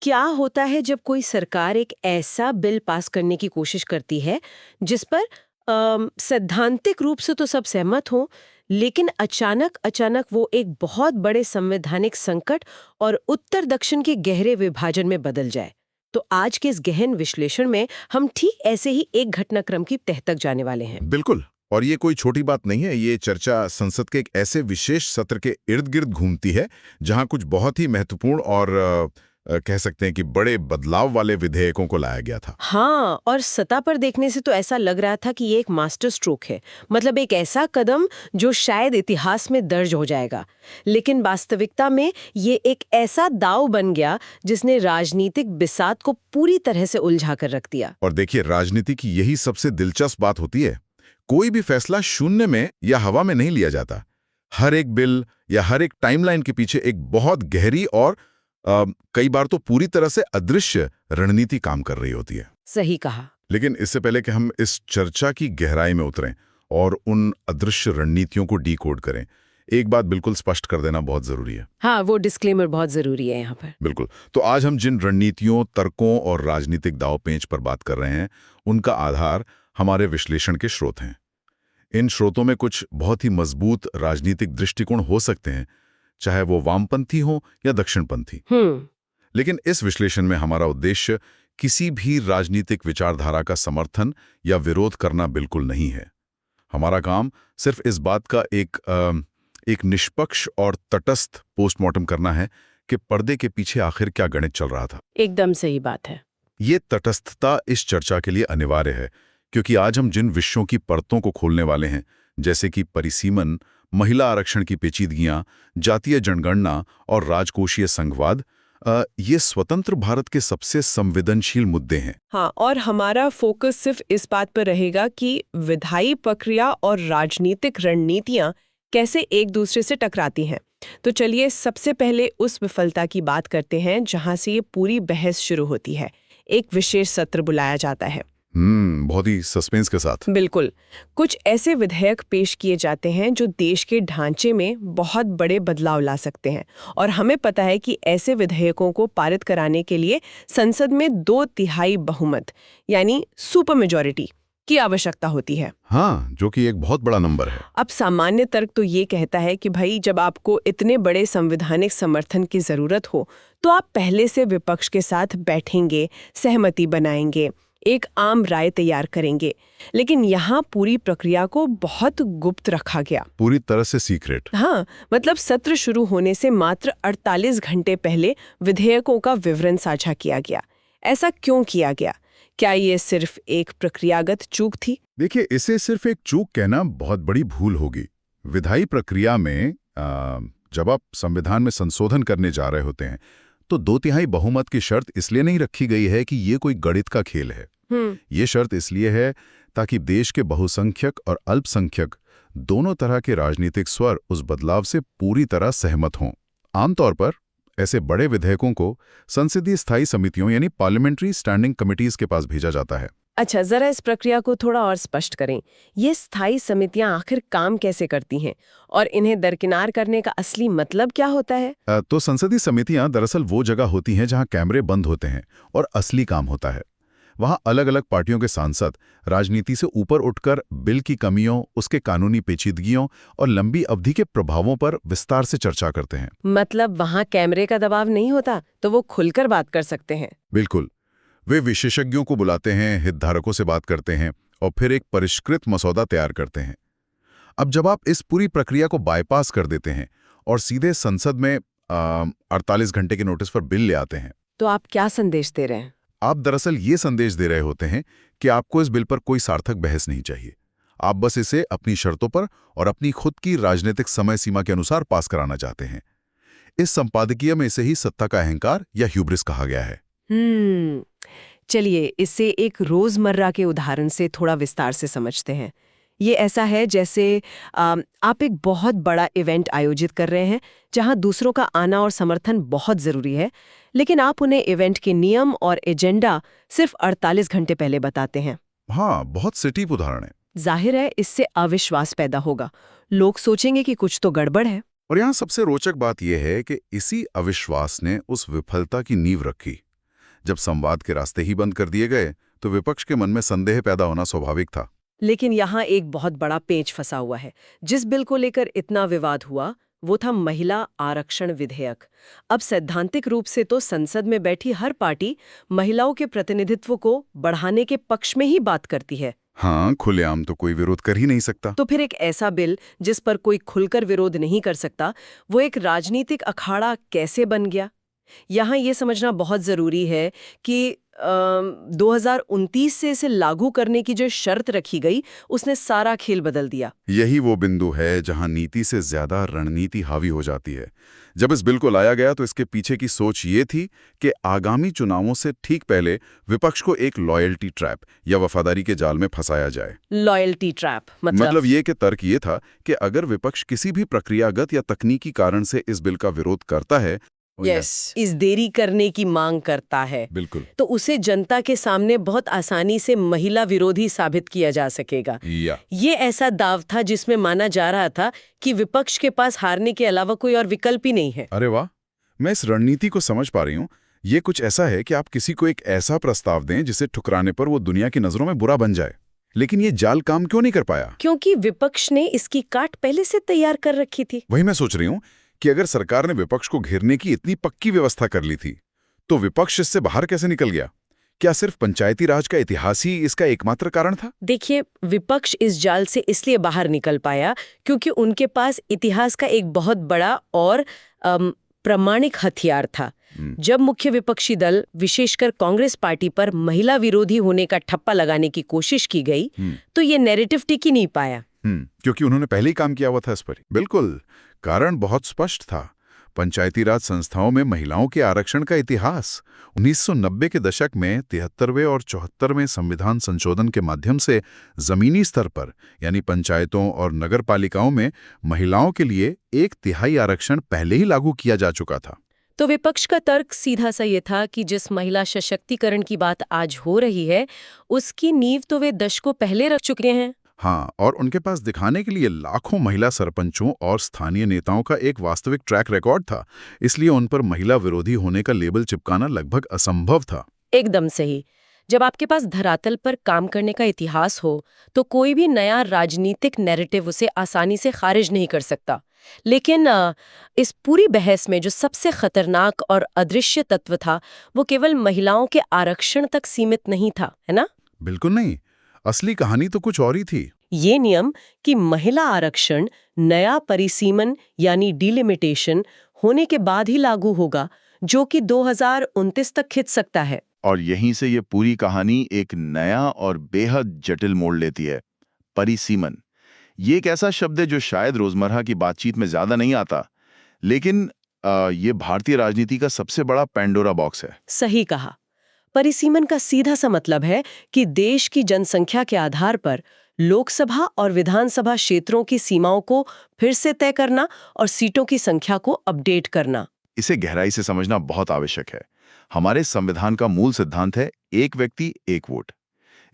क्या होता है जब कोई सरकार एक ऐसा बिल पास करने की कोशिश करती है जिस पर सैद्धांतिक रूप से तो सब सहमत हों, लेकिन अचानक अचानक वो एक बहुत बड़े संवैधानिक संकट और उत्तर दक्षिण के गहरे विभाजन में बदल जाए। तो आज के इस गहन विश्लेषण में हम ठीक ऐसे ही एक घटनाक्रम की तह तक जाने वाले हैं। बिल्कुल। और ये कोई छोटी बात नहीं है। ये चर्चा संसद के एक ऐसे विशेष सत्र के इर्द गिर्द घूमती है जहां कुछ बहुत ही महत्वपूर्ण और कह सकते हैं कि बड़े बदलाव वाले विधेयकों को लाया गया था। हाँ, और सतह पर देखने से तो ऐसा लग रहा था कि ये एक मास्टर स्ट्रोक है, मतलब एक ऐसा कदम जो शायद इतिहास में दर्ज हो जाएगा। लेकिन वास्तविकता में ये एक ऐसा दांव बन गया जिसने राजनीतिक बिसात को पूरी तरह से उलझा कर रख दिया। और देखिए, राजनीति की यही सबसे दिलचस्प बात होती है। कोई भी फैसला शून्य में या हवा में नहीं लिया जाता। हर एक बिल या हर एक टाइमलाइन के पीछे एक बहुत गहरी और कई बार तो पूरी तरह से अदृश्य रणनीति काम कर रही होती है। सही कहा। लेकिन इससे पहले कि हम इस चर्चा की गहराई में उतरें और उन अदृश्य रणनीतियों को डीकोड करें, एक बात बिल्कुल स्पष्ट कर देना बहुत जरूरी है। हाँ, वो डिस्क्लेमर बहुत जरूरी है यहाँ पर। बिल्कुल। तो आज हम जिन रणनीतियों, तर्कों और राजनीतिक दांवपेच पर बात कर रहे हैं, उनका आधार हमारे विश्लेषण के स्रोत हैं। इन स्रोतों में कुछ बहुत ही मजबूत राजनीतिक दृष्टिकोण हो सकते हैं, चाहे वो वामपंथी हो या दक्षिणपंथी। लेकिन इस विश्लेषण में हमारा उद्देश्य किसी भी राजनीतिक विचारधारा का समर्थन या विरोध करना बिल्कुल नहीं है। हमारा काम सिर्फ इस बात का एक निष्पक्ष और तटस्थ पोस्टमार्टम करना है कि पर्दे के पीछे आखिर क्या गणित चल रहा था। एकदम सही बात है। ये तटस्थता इस चर्चा के लिए अनिवार्य है, क्योंकि आज हम जिन विषयों की परतों को खोलने वाले हैं, जैसे कि परिसीमन, महिला आरक्षण की पेचीदगियां, जातीय जनगणना और राजकोषीय संघवाद, ये स्वतंत्र भारत के सबसे संवेदनशील मुद्दे हैं। हाँ, और हमारा फोकस सिर्फ इस बात पर रहेगा कि विधायी प्रक्रिया और राजनीतिक रणनीतियां कैसे एक दूसरे से टकराती हैं। तो चलिए सबसे पहले उस विफलता की बात करते हैं जहां से ये पूरी बहस शुरू होती है। एक विशेष सत्र बुलाया जाता है। बहुत ही सस्पेंस के साथ। बिल्कुल। कुछ ऐसे विधेयक पेश किए जाते हैं जो देश के ढांचे में बहुत बड़े बदलाव ला सकते हैं, और हमें पता है कि ऐसे विधेयकों को पारित कराने के लिए संसद में 2/3 बहुमत यानी सुपर मेजॉरिटी की आवश्यकता होती है। हाँ, जो कि एक बहुत बड़ा नंबर है। अब सामान्य तर्क तो ये कहता है कि भाई, जब आपको इतने बड़े संवैधानिक समर्थन की जरूरत हो तो आप पहले से विपक्ष के साथ बैठेंगे, सहमति बनाएंगे, एक आम राय तैयार करेंगे। लेकिन यहाँ पूरी प्रक्रिया को बहुत गुप्त रखा गया, पूरी तरह से सीक्रेट। हाँ, मतलब सत्र शुरू होने से मात्र 48 घंटे पहले विधेयकों का विवरण साझा किया गया। ऐसा क्यों किया गया? क्या ये सिर्फ एक प्रक्रियागत चूक थी? देखिए, इसे सिर्फ एक चूक कहना बहुत बड़ी भूल होगी। विधायी प्रक्रिया में जब आप संविधान में संशोधन करने जा रहे होते हैं तो 2/3 बहुमत की शर्त इसलिए नहीं रखी गई है कि ये कोई गणित का खेल है। ये शर्त इसलिए है ताकि देश के बहुसंख्यक और अल्पसंख्यक दोनों तरह के राजनीतिक स्वर उस बदलाव से पूरी तरह सहमत हों। आमतौर पर ऐसे बड़े विधेयकों को संसदीय स्थायी समितियों यानी पार्लियामेंट्री स्टैंडिंग कमिटीज के पास भेजा जाता है। अच्छा, जरा इस प्रक्रिया को थोड़ा और स्पष्ट करें। ये स्थायी समितियां आखिर काम कैसे करती हैं और इन्हें दरकिनार करने का असली मतलब क्या होता है? तो संसदीय समितियां दरअसल वो जगह होती हैं जहां कैमरे बंद होते हैं और असली काम होता है। वहां अलग अलग पार्टियों के सांसद राजनीति से ऊपर उठकर बिल की कमियों, उसके कानूनी पेचीदगियों और लंबी अवधि के प्रभावों पर विस्तार से चर्चा करते हैं। मतलब वहां कैमरे का दबाव नहीं होता, तो वो खुलकर बात कर सकते हैं। बिल्कुल। वे विशेषज्ञों को बुलाते हैं, हितधारकों से बात करते हैं और फिर एक परिष्कृत मसौदा तैयार करते हैं। अब जब आप इस पूरी प्रक्रिया को बाईपास कर देते हैं और सीधे संसद में 48 घंटे के नोटिस पर बिल ले आते हैं, तो आप क्या संदेश दे रहे हैं? आप दरअसल ये संदेश दे रहे होते हैं कि आपको इस बिल पर कोई सार्थक बहस नहीं चाहिए। आप बस इसे अपनी शर्तों पर और अपनी खुद की राजनीतिक समय सीमा के अनुसार पास कराना चाहते हैं। इस संपादकीय में इसे ही सत्ता का अहंकार या ह्यूब्रिस कहा गया है। चलिए इसे एक रोजमर्रा के उदाहरण से थोड़ा विस्तार से समझते हैं। ये ऐसा है जैसे आप एक बहुत बड़ा इवेंट आयोजित कर रहे हैं जहां दूसरों का आना और समर्थन बहुत जरूरी है, लेकिन आप उन्हें इवेंट के नियम और एजेंडा सिर्फ 48 घंटे पहले बताते हैं। हाँ, बहुत सटीक उदाहरण है। जाहिर है इससे अविश्वास पैदा होगा। लोग सोचेंगे कि कुछ तो गड़बड़ है। और यहाँ सबसे रोचक बात यह है कि इसी अविश्वास ने उस विफलता की नींव रखी। जब संवाद के रास्ते ही बंद कर दिए गए तो विपक्ष के मन में संदेह पैदा होना स्वाभाविक था। लेकिन यहाँ एक बहुत बड़ा पेंच फंसा हुआ है। जिस बिल को लेकर इतना विवाद हुआ वो था महिला आरक्षण विधेयक। अब सैद्धांतिक रूप से तो संसद में बैठी हर पार्टी महिलाओं के प्रतिनिधित्व को बढ़ाने के पक्ष में ही बात करती है। हाँ, खुलेआम तो कोई विरोध कर ही नहीं सकता। तो फिर एक ऐसा बिल जिस पर कोई खुलकर विरोध नहीं कर सकता, वो एक राजनीतिक अखाड़ा कैसे बन गया? यहाँ ये समझना बहुत जरूरी है कि 2029 से इसे लागू करने की जो शर्त रखी गई उसने सारा खेल बदल दिया। यही वो बिंदु है जहां नीति से ज्यादा रणनीति हावी हो जाती है। जब इस बिल को लाया गया तो इसके पीछे की सोच ये थी कि आगामी चुनावों से ठीक पहले विपक्ष को एक लॉयल्टी ट्रैप या वफादारी के जाल में फंसाया जाए। लॉयल्टी ट्रैप मतलब ये कि तर्क ये था कि अगर विपक्ष किसी भी प्रक्रियागत या तकनीकी कारण से इस बिल का विरोध करता है, इस देरी करने की मांग करता है, बिल्कुल, तो उसे जनता के सामने बहुत आसानी से महिला विरोधी साबित किया जा सकेगा। ये ऐसा दाव था जिसमें माना जा रहा था कि विपक्ष के पास हारने के अलावा कोई और विकल्प ही नहीं है। अरे वाह, मैं इस रणनीति को समझ पा रही हूँ। ये कुछ ऐसा है कि आप किसी को एक ऐसा प्रस्ताव दें जिसे ठुकराने पर वो दुनिया की नजरों में बुरा बन जाए। लेकिन ये जाल काम क्यों नहीं कर पाया? क्योंकि विपक्ष ने इसकी काट पहले से तैयार कर रखी थी। वही मैं सोच रही हूँ कि अगर सरकार ने विपक्ष को घेरने की इतनी पक्की व्यवस्था कर ली थी तो विपक्ष इससे बाहर कैसे निकल गया? क्या सिर्फ पंचायती राज का इतिहास ही इसका एकमात्र कारण था? देखिए, विपक्ष इस जाल से इसलिए बाहर निकल पाया क्योंकि उनके पास इतिहास का एक बहुत बड़ा और प्रामाणिक हथियार था। जब मुख्य विपक्षी दल, विशेषकर कांग्रेस पार्टी पर महिला विरोधी होने का ठप्पा लगाने की कोशिश की गई तो ये नैरेटिव टिक ही नहीं पाया। क्योंकि उन्होंने पहले ही काम किया हुआ था इस पर। बिल्कुल, कारण बहुत स्पष्ट था। पंचायती राज संस्थाओं में महिलाओं के आरक्षण का इतिहास 1990 के दशक में 73वें और 74वें संविधान संशोधन के माध्यम से जमीनी स्तर पर यानी पंचायतों और नगर पालिकाओं में महिलाओं के लिए 1/3 आरक्षण पहले ही लागू किया जा चुका था। तो विपक्ष का तर्क सीधा सा ये था कि जिस महिला सशक्तिकरण की बात आज हो रही है उसकी नींव तो वे दशकों पहले रख चुके हैं। हाँ, और उनके पास दिखाने के लिए लाखों महिला सरपंचों और स्थानीय नेताओं का एक वास्तविक ट्रैक रिकॉर्ड था। इसलिए उन पर महिला विरोधी होने का लेबल चिपकाना लगभग असंभव था। एकदम सही। जब आपके पास धरातल पर काम करने का इतिहास हो तो कोई भी नया राजनीतिक नैरेटिव उसे आसानी से खारिज नहीं कर सकता। लेकिन इस पूरी बहस में जो सबसे खतरनाक और अदृश्य तत्व था वो केवल महिलाओं के आरक्षण तक सीमित नहीं था, है ना? बिल्कुल नहीं, असली कहानी तो कुछ और ही थी। ये नियम कि महिला आरक्षण नया परिसीमन यानी डिलिमिटेशन होने के बाद ही लागू होगा, जो कि 2029 तक खिंच सकता है। और यहीं से ये पूरी कहानी एक नया और बेहद जटिल मोड़ लेती है। परिसीमन, ये एक ऐसा शब्द है जो शायद रोजमर्रा की बातचीत में ज्यादा नहीं आता, लेकिन ये भारतीय राजनीति का सबसे बड़ा पैंडोरा बॉक्स है। सही कहा। परिसीमन का सीधा सा मतलब है कि देश की जनसंख्या के आधार पर लोकसभा और विधानसभा क्षेत्रों की सीमाओं को फिर से तय करना और सीटों की संख्या को अपडेट करना। इसे गहराई से समझना बहुत आवश्यक है। हमारे संविधान का मूल सिद्धांत है एक व्यक्ति एक वोट।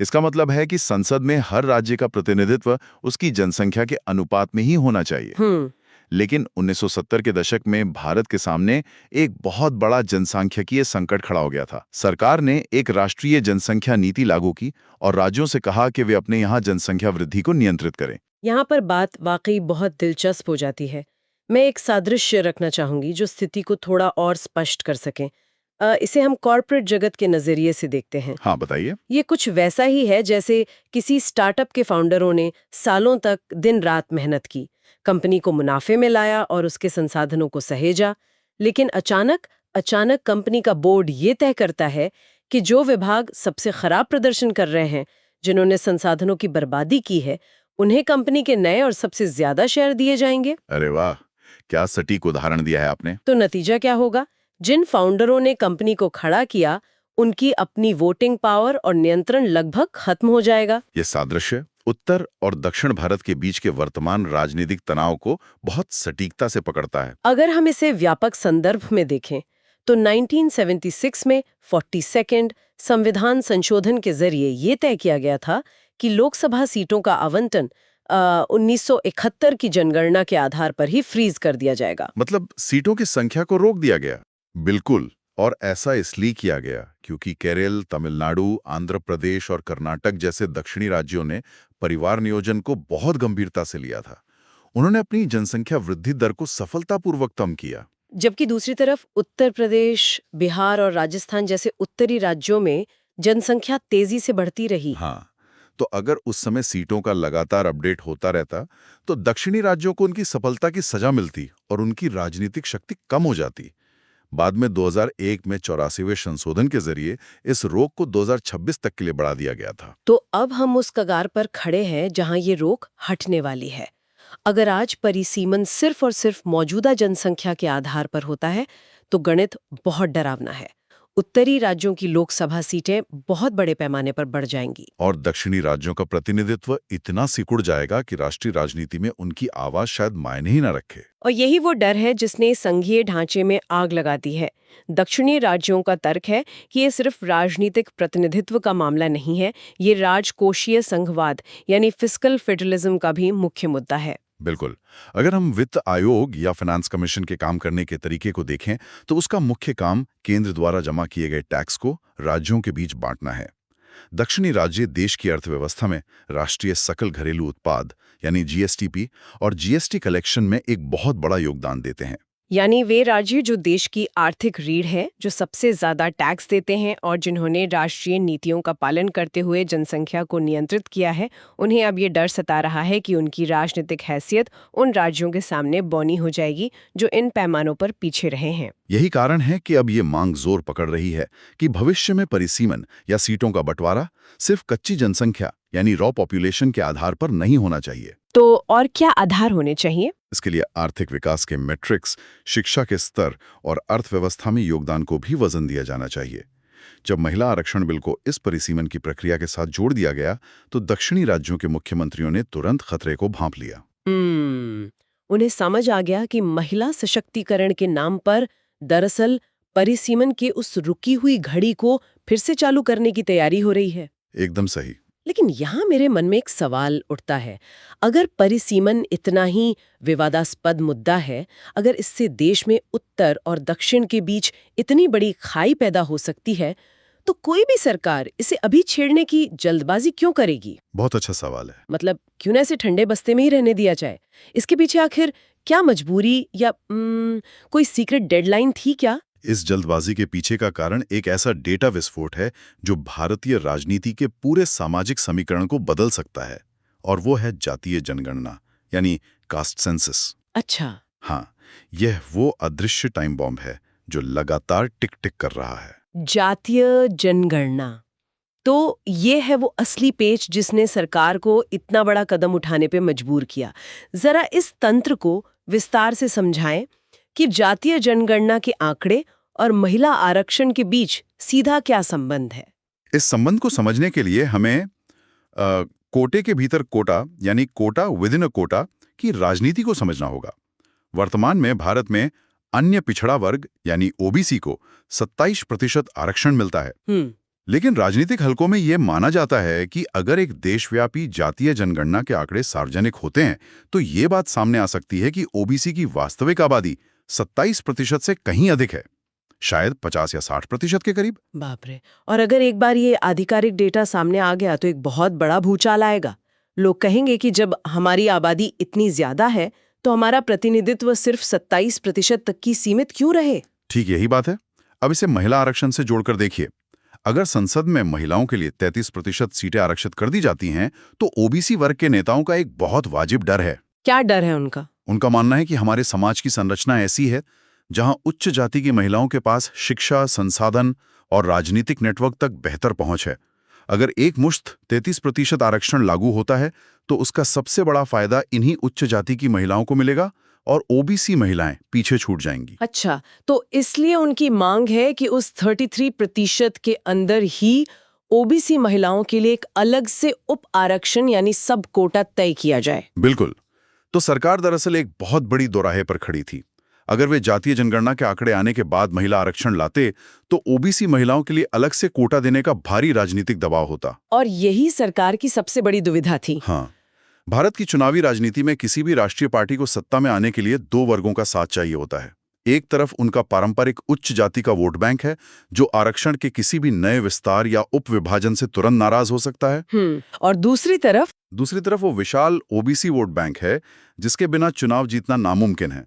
इसका मतलब है कि संसद में हर राज्य का प्रतिनिधित्व उसकी जनसंख्या के अनुपात में ही होना चाहिए। लेकिन 1970 के दशक में भारत के सामने एक बहुत बड़ा जनसांख्यिकीय संकट खड़ा हो गया था। सरकार ने एक राष्ट्रीय जनसंख्या नीति लागू की और राज्यों से कहा कि वे अपने यहाँ जनसंख्या वृद्धि को नियंत्रित करें। यहाँ पर बात वाकई बहुत दिलचस्प हो जाती है। मैं एक सादृश्य रखना चाहूंगी जो स्थिति को थोड़ा और स्पष्ट कर सके। इसे हम कॉर्पोरेट जगत के नजरिए से देखते हैं। हाँ, बताइए। ये कुछ वैसा ही है जैसे किसी स्टार्टअप के फाउंडरों ने सालों तक दिन रात मेहनत की, कंपनी को मुनाफे में लाया और उसके संसाधनों को सहेजा, लेकिन अचानक कंपनी का बोर्ड ये तय करता है कि जो विभाग सबसे खराब प्रदर्शन कर रहे हैं, जिन्होंने संसाधनों की बर्बादी की है, उन्हें कंपनी के नए और सबसे ज्यादा शेयर दिए जाएंगे। अरे वाह, क्या सटीक उदाहरण दिया है आपने। तो नतीजा क्या होगा? जिन फाउंडरों ने कंपनी को खड़ा किया उनकी अपनी वोटिंग पावर और नियंत्रण लगभग खत्म हो जाएगा। ये सादृश्य उत्तर और दक्षिण भारत के बीच के वर्तमान राजनीतिक तनाव को बहुत सटीकता से पकड़ता है। अगर हम इसे व्यापक संदर्भ में देखें तो 1976 में 42वें संविधान संशोधन के जरिए ये तय किया गया था कि लोकसभा सीटों का आवंटन 1971 की जनगणना के आधार पर ही फ्रीज कर दिया जाएगा। मतलब सीटों की संख्या को रोक दिया गया। बिल्कुल, और ऐसा इसलिए किया गया क्योंकि केरल, तमिलनाडु, आंध्र प्रदेश और कर्नाटक जैसे दक्षिणी राज्यों ने परिवार नियोजन को बहुत गंभीरता से लिया था। उन्होंने अपनी जनसंख्या वृद्धि दर को सफलतापूर्वक कम किया। जबकि दूसरी तरफ उत्तर प्रदेश, बिहार और राजस्थान जैसे उत्तरी राज्यों में जनसंख्या तेजी से बढ़ती रही। हाँ, तो अगर उस समय सीटों का लगातार अपडेट होता रहता तो दक्षिणी राज्यों को उनकी सफलता की सजा मिलती और उनकी राजनीतिक शक्ति कम हो जाती। बाद में 2001 में 84वें संशोधन के जरिए इस रोक को 2026 तक के लिए बढ़ा दिया गया था। तो अब हम उस कगार पर खड़े हैं जहां ये रोक हटने वाली है। अगर आज परिसीमन सिर्फ और सिर्फ मौजूदा जनसंख्या के आधार पर होता है तो गणित बहुत डरावना है। उत्तरी राज्यों की लोकसभा सीटें बहुत बड़े पैमाने पर बढ़ जाएंगी और दक्षिणी राज्यों का प्रतिनिधित्व इतना सिकुड़ जाएगा कि राष्ट्रीय राजनीति में उनकी आवाज शायद मायने ही न रखे। और यही वो डर है जिसने संघीय ढांचे में आग लगा दी है। दक्षिणी राज्यों का तर्क है कि ये सिर्फ राजनीतिक प्रतिनिधित्व का मामला नहीं है, ये राजकोषीय संघवाद यानी फिस्कल फेडरलिज्म का भी मुख्य मुद्दा है। बिल्कुल। अगर हम वित्त आयोग या फाइनेंस कमीशन के काम करने के तरीके को देखें तो उसका मुख्य काम केंद्र द्वारा जमा किए गए टैक्स को राज्यों के बीच बांटना है। दक्षिणी राज्य देश की अर्थव्यवस्था में राष्ट्रीय सकल घरेलू उत्पाद यानी जीएसटीपी और जीएसटी कलेक्शन में एक बहुत बड़ा योगदान देते हैं। यानी वे राज्य जो देश की आर्थिक रीढ़ है, जो सबसे ज्यादा टैक्स देते हैं और जिन्होंने राष्ट्रीय नीतियों का पालन करते हुए जनसंख्या को नियंत्रित किया है, उन्हें अब ये डर सता रहा है कि उनकी राजनीतिक हैसियत उन राज्यों के सामने बौनी हो जाएगी जो इन पैमानों पर पीछे रहे हैं। यही कारण है कि अब ये मांग जोर पकड़ रही है कि भविष्य में परिसीमन या सीटों का बंटवारा सिर्फ कच्ची जनसंख्या यानी रॉ पॉपुलेशन के आधार पर नहीं होना चाहिए। तो और क्या आधार होने चाहिए? इसके लिए आर्थिक विकास के मैट्रिक्स, शिक्षा के स्तर और अर्थव्यवस्था में योगदान को भी वजन दिया जाना चाहिए। जब महिला आरक्षण बिल को इस परिसीमन की प्रक्रिया के साथ जोड़ दिया गया तो दक्षिणी राज्यों के मुख्यमंत्रियों ने तुरंत खतरे को भांप लिया। उन्हें समझ आ गया कि महिला सशक्तिकरण के नाम पर दरअसल परिसीमन के उस रुकी हुई घड़ी को फिर से चालू करने की तैयारी हो रही है। एकदम सही। लेकिन यहाँ मेरे मन में एक सवाल उठता है, अगर परिसीमन इतना ही विवादास्पद मुद्दा है, अगर इससे देश में उत्तर और दक्षिण के बीच इतनी बड़ी खाई पैदा हो सकती है, तो कोई भी सरकार इसे अभी छेड़ने की जल्दबाजी क्यों करेगी? बहुत अच्छा सवाल है। मतलब क्यों ना इसे ठंडे बस्ते में ही रहने दिया जाए? इसके पीछे आखिर क्या मजबूरी या कोई सीक्रेट डेडलाइन थी क्या? इस जल्दबाजी के पीछे का कारण एक ऐसा डेटा विस्फोट है जो भारतीय राजनीति के पूरे सामाजिक समीकरण को बदल सकता है, और वो है जातीय जनगणना यानी कास्ट सेंसस। अच्छा। हाँ, यह वो अदृश्य टाइम बॉम्ब है जो लगातार टिक टिक कर रहा है। जातीय जनगणना, तो ये है वो असली पेच जिसने सरकार को इतना बड़ा कदम उठाने पे मजबूर किया। जरा इस तंत्र को विस्तार से समझाएं कि जातीय जनगणना के आंकड़े और महिला आरक्षण के बीच सीधा क्या संबंध है। इस संबंध को समझने के लिए हमें कोटे के भीतर कोटा यानी कोटा विद इन अ कोटा की राजनीति को समझना होगा। वर्तमान में भारत में अन्य पिछड़ा वर्ग यानी ओबीसी को 27% आरक्षण मिलता है। लेकिन राजनीतिक हलकों में यह माना जाता है कि अगर एक देशव्यापी जातीय जनगणना के आंकड़े सार्वजनिक होते हैं तो ये बात सामने आ सकती है कि ओबीसी की वास्तविक आबादी 27% से कहीं अधिक है, शायद 50 या 60% के करीब। बाप रे। और अगर एक बार ये आधिकारिक डेटा सामने आ गया तो एक बहुत बड़ा भूचाल आएगा। लोग कहेंगे कि जब हमारी आबादी इतनी ज्यादा है तो हमारा प्रतिनिधित्व सिर्फ 27% तक की सीमित क्यों रहे? ठीक यही बात है। अब इसे महिला आरक्षण से जोड़कर देखिए। अगर संसद में महिलाओं के लिए 33% सीटें आरक्षित कर दी जाती हैं तो ओबीसी वर्ग के नेताओं का एक बहुत वाजिब डर है। क्या डर है उनका? उनका मानना है कि हमारे समाज की संरचना ऐसी है जहां उच्च जाति की महिलाओं के पास शिक्षा, संसाधन और राजनीतिक नेटवर्क तक बेहतर पहुंच है। अगर एक मुश्त 33% आरक्षण लागू होता है तो उसका सबसे बड़ा फायदा इन्हीं उच्च जाति की महिलाओं को मिलेगा और ओबीसी महिलाएं पीछे छूट जाएंगी। अच्छा, तो इसलिए उनकी मांग है कि उस 33% के अंदर ही ओबीसी महिलाओं के लिए एक अलग से उप आरक्षण यानी सब कोटा तय किया जाए। बिल्कुल। तो सरकार दरअसल एक बहुत बड़ी दोराहे पर खड़ी थी। अगर वे जातीय जनगणना के आंकड़े आने के बाद महिला आरक्षण लाते तो ओबीसी महिलाओं के लिए अलग से कोटा देने का भारी राजनीतिक दबाव होता। और यही सरकार की सबसे बड़ी दुविधा थी। हाँ, भारत की चुनावी राजनीति में किसी भी राष्ट्रीय पार्टी को सत्ता में आने के लिए दो वर्गों का साथ चाहिए होता है, एक तरफ उनका पारंपरिक उच्च जाति का वोट बैंक है, जो आरक्षण के किसी भी नए विस्तार या उपविभाजन से तुरंत नाराज हो सकता है। और दूसरी तरफ वो विशाल ओबीसी वोट बैंक है, जिसके बिना चुनाव जीतना नामुमकिन है।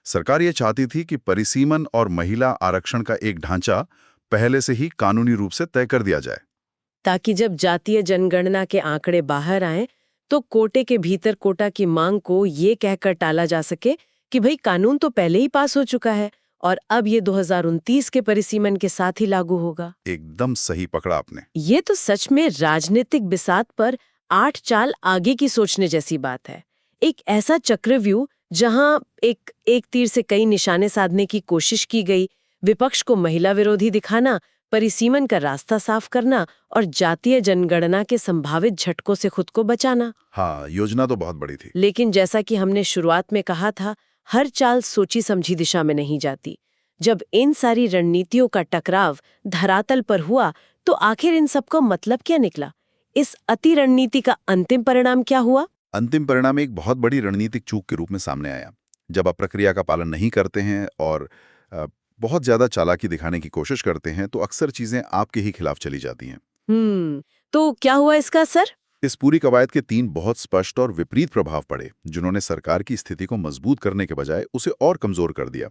सरकार ये चाहती थी कि परिसीमन और महिला आरक्षण का एक ढांचा पहले से ही कानूनी रूप से तय कर दिया जाए, ताकि जब जातीय जनगणना के आंकड़े बाहर आएं तो कोटे के भीतर कोटा की मांग को ये कहकर टाला जा सके कि भाई कानून तो पहले ही पास हो चुका है और अब ये 2029 के परिसीमन के साथ ही लागू होगा। एकदम सही पकड़ा आपने। ये तो सच में राजनीतिक बिसात पर 8 चाल आगे की सोचने जैसी बात है। एक ऐसा चक्रव्यूह जहां एक तीर से कई निशाने साधने की कोशिश की गई, विपक्ष को महिला विरोधी दिखाना, परिसीमन का रास्ता साफ करना और जातीय जनगणना के संभावित झटकों से खुद को बचाना। हाँ, योजना तो बहुत बड़ी थी। लेकिन जैसा कि हमने शुरुआत में कहा था, हर चाल सोची समझी दिशा में नहीं जाती। जब इन सारी रणनीतियों का टकराव धरातल पर हुआ तो आखिर इन सबका मतलब क्या निकला? इस अति रणनीति का अंतिम परिणाम क्या हुआ? अंतिम परिणाम एक बहुत बड़ी रणनीतिक चूक के रूप में सामने आया। जब आप प्रक्रिया का पालन नहीं करते हैं और बहुत ज्यादा चालाकी दिखाने की कोशिश करते हैं तो अक्सर चीजें आपके ही खिलाफ चली जाती हैं। तो क्या हुआ इसका असर? इस पूरी कवायद के 3 बहुत स्पष्ट और विपरीत प्रभाव पड़े, जिन्होंने सरकार की स्थिति को मजबूत करने के बजाय उसे और कमजोर कर दिया।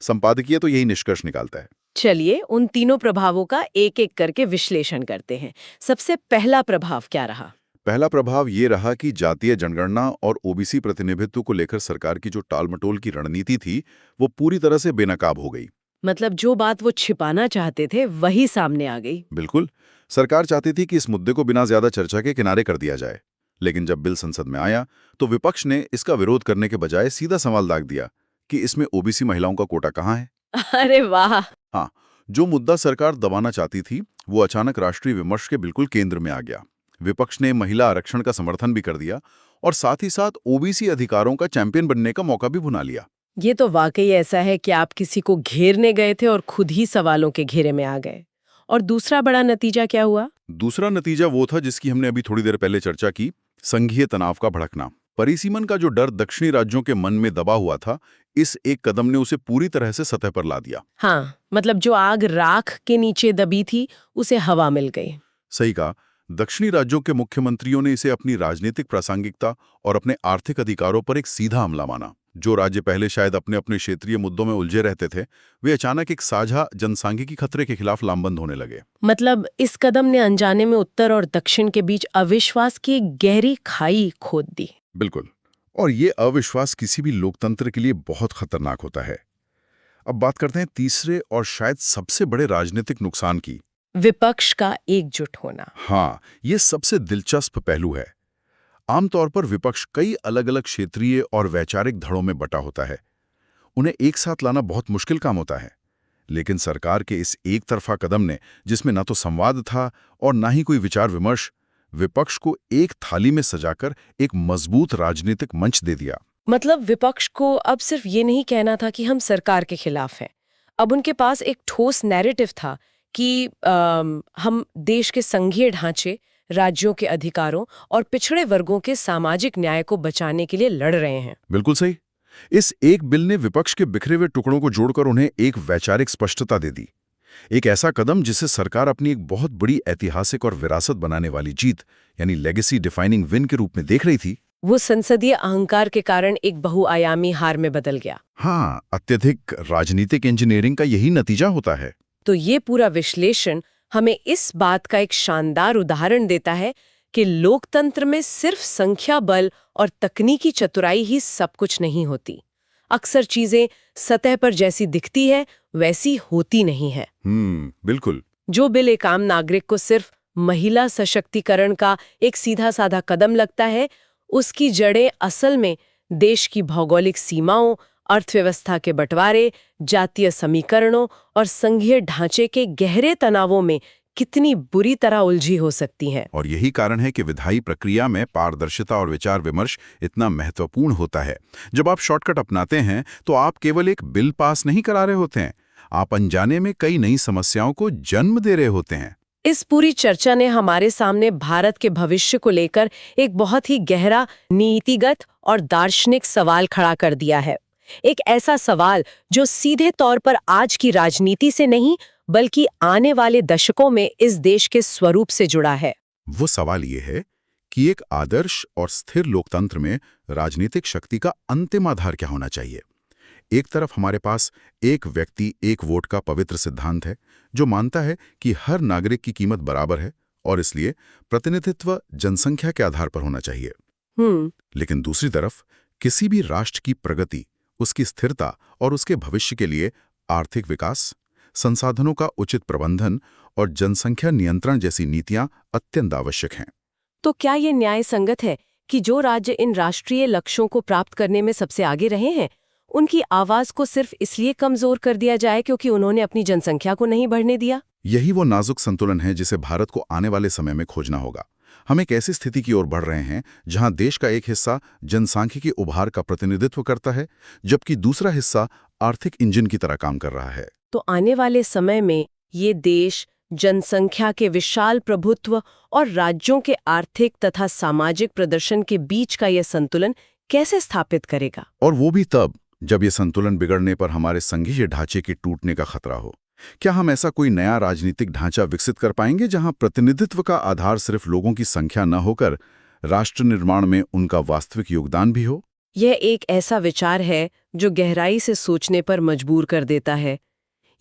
संपादकीय तो यही निष्कर्ष निकालता है। चलिए उन तीनों प्रभावों का एक एक करके विश्लेषण करते हैं। सबसे पहला प्रभाव क्या रहा? पहला प्रभाव ये रहा कि जातीय जनगणना और ओबीसी प्रतिनिधित्व को लेकर सरकार की जो टालमटोल की रणनीति थी, वो पूरी तरह से बेनकाब हो गई। मतलब जो बात वो छिपाना चाहते थे वही सामने आ गई। बिल्कुल। सरकार चाहती थी कि इस मुद्दे को बिना ज्यादा चर्चा के किनारे कर दिया जाए, लेकिन जब बिल संसद में आया तो विपक्ष ने इसका विरोध करने के बजाय सीधा सवाल दाग दिया कि इसमें ओबीसी महिलाओं का कोटा कहाँ है। अरे वाह! हाँ, जो मुद्दा सरकार दबाना चाहती थी वो अचानक राष्ट्रीय विमर्श के बिल्कुल केंद्र में आ गया। विपक्ष ने महिला आरक्षण का समर्थन भी कर दिया और साथ ही साथ ओबीसी अधिकारों का चैंपियन बनने का मौका भी भुना लिया। ये तो वाकई ऐसा है कि आप किसी को घेरने गए थे और खुद ही सवालों के घेरे में आ गए। और दूसरा बड़ा नतीजा क्या हुआ? दूसरा नतीजा वो था जिसकी हमने अभी थोड़ी देर पहले चर्चा की, संघीय तनाव का भड़कना। परिसीमन का जो डर दक्षिणी राज्यों के मन में दबा हुआ था, इस एक कदम ने उसे पूरी तरह से सतह पर ला दिया। हाँ, मतलब जो आग राख के नीचे दबी थी उसे हवा मिल गई। सही कहा। दक्षिणी राज्यों के मुख्यमंत्रियों ने इसे अपनी राजनीतिक प्रासंगिकता और अपने आर्थिक अधिकारों पर एक सीधा हमला माना। जो राज्य पहले शायद अपने अपने क्षेत्रीय मुद्दों में उलझे रहते थे, वे अचानक एक साझा जनसांख्यिकी खतरे के खिलाफ लामबंद होने लगे। मतलब इस कदम ने अनजाने में उत्तर और दक्षिण के बीच अविश्वास की एक गहरी खाई खोद दी। बिल्कुल। और ये अविश्वास किसी भी लोकतंत्र के लिए बहुत खतरनाक होता है। अब बात करते हैं तीसरे और शायद सबसे बड़े राजनीतिक नुकसान की, विपक्ष का एकजुट होना। हाँ, ये सबसे दिलचस्प पहलू है। आमतौर पर विपक्ष कई अलग अलग क्षेत्रीय और वैचारिक धड़ों में बटा होता है। उन्हें एक साथ लाना बहुत मुश्किल काम होता है। लेकिन सरकार के इस एक तरफा कदम ने, जिसमें न तो संवाद था और न ही कोई विचार विमर्श, विपक्ष को एक थाली में सजाकर एक मजबूत राजनीतिक मंच दे दिया। मतलब विपक्ष को अब सिर्फ ये नहीं कहना था कि हम सरकार के खिलाफ हैं। अब उनके पास एक ठोस नैरेटिव था कि हम देश के संघीय ढांचे, राज्यों के अधिकारों और पिछड़े वर्गों के सामाजिक न्याय को बचाने के लिए लड़ रहे हैं। बिल्कुल सही। इस एक बिल ने विपक्ष के बिखरे हुए टुकड़ों को जोड़कर उन्हें एक वैचारिक स्पष्टता दे दी। एक ऐसा कदम जिसे सरकार अपनी एक बहुत बड़ी ऐतिहासिक और विरासत बनाने वाली जीत, यानी लेगेसी डिफाइनिंग विन के रूप में देख रही थी, वो संसदीय अहंकार के कारण एक बहुआयामी हार में बदल गया। हाँ, अत्यधिक राजनीतिक इंजीनियरिंग का यही नतीजा होता है। तो ये पूरा विश्लेषण हमें इस बात का एक शानदार उदाहरण देता है कि लोकतंत्र में सिर्फ संख्या बल और तकनीकी चतुराई ही सब कुछ नहीं होती। अक्सर चीजें सतह पर जैसी दिखती है वैसी होती नहीं है। बिल्कुल। जो बिल एक आम नागरिक को सिर्फ महिला सशक्तिकरण का एक सीधा साधा कदम लगता है, उसकी जड़ें असल में देश की भौगोलिक सीमाओं, अर्थव्यवस्था के बंटवारे, जातीय समीकरणों और संघीय ढांचे के गहरे तनावों में कितनी बुरी तरह उलझी हो सकती हैं। और यही कारण है कि विधायी प्रक्रिया में पारदर्शिता और विचार विमर्श इतना महत्वपूर्ण होता है। जब आप शॉर्टकट अपनाते हैं तो आप केवल एक बिल पास नहीं करा रहे होते हैं, आप अनजाने में कई नई समस्याओं को जन्म दे रहे होते हैं। इस पूरी चर्चा ने हमारे सामने भारत के भविष्य को लेकर एक बहुत ही गहरा नीतिगत और दार्शनिक सवाल खड़ा कर दिया है। एक ऐसा सवाल जो सीधे तौर पर आज की राजनीति से नहीं बल्कि आने वाले दशकों में इस देश के स्वरूप से जुड़ा है। वो सवाल ये है कि एक आदर्श और स्थिर लोकतंत्र में राजनीतिक शक्ति का अंतिम आधार क्या होना चाहिए। एक तरफ हमारे पास एक व्यक्ति एक वोट का पवित्र सिद्धांत है जो मानता है कि हर नागरिक की कीमत बराबर है और इसलिए प्रतिनिधित्व जनसंख्या के आधार पर होना चाहिए। लेकिन दूसरी तरफ किसी भी राष्ट्र की प्रगति, उसकी स्थिरता और उसके भविष्य के लिए आर्थिक विकास, संसाधनों का उचित प्रबंधन और जनसंख्या नियंत्रण जैसी नीतियां अत्यंत आवश्यक हैं। तो क्या ये न्याय संगत है कि जो राज्य इन राष्ट्रीय लक्ष्यों को प्राप्त करने में सबसे आगे रहे हैं, उनकी आवाज को सिर्फ इसलिए कमजोर कर दिया जाए क्योंकि उन्होंने अपनी जनसंख्या को नहीं बढ़ने दिया? यही वो नाजुक संतुलन है जिसे भारत को आने वाले समय में खोजना होगा। हम एक ऐसी स्थिति की ओर बढ़ रहे हैं जहां देश का एक हिस्सा जनसांख्यिकी उभार का प्रतिनिधित्व करता है, जबकि दूसरा हिस्सा आर्थिक इंजन की तरह काम कर रहा है। तो आने वाले समय में ये देश जनसंख्या के विशाल प्रभुत्व और राज्यों के आर्थिक तथा सामाजिक प्रदर्शन के बीच का यह संतुलन कैसे स्थापित करेगा? और वो भी तब जब ये संतुलन बिगड़ने पर हमारे संघीय ढांचे के टूटने का खतरा हो। क्या हम ऐसा कोई नया राजनीतिक ढांचा विकसित कर पाएंगे जहां प्रतिनिधित्व का आधार सिर्फ लोगों की संख्या न होकर राष्ट्र निर्माण में उनका वास्तविक योगदान भी हो? यह एक ऐसा विचार है जो गहराई से सोचने पर मजबूर कर देता है।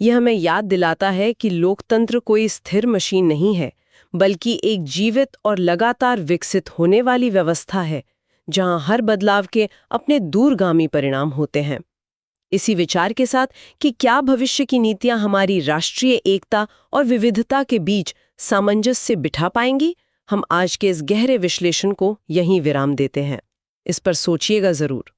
यह हमें याद दिलाता है कि लोकतंत्र कोई स्थिर मशीन नहीं है, बल्कि एक जीवित और लगातार विकसित होने वाली व्यवस्था है, जहां हर बदलाव के अपने दूरगामी परिणाम होते हैं। इसी विचार के साथ कि क्या भविष्य की नीतियां हमारी राष्ट्रीय एकता और विविधता के बीच सामंजस्य बिठा पाएंगी, हम आज के इस गहरे विश्लेषण को यहीं विराम देते हैं। इस पर सोचिएगा जरूर।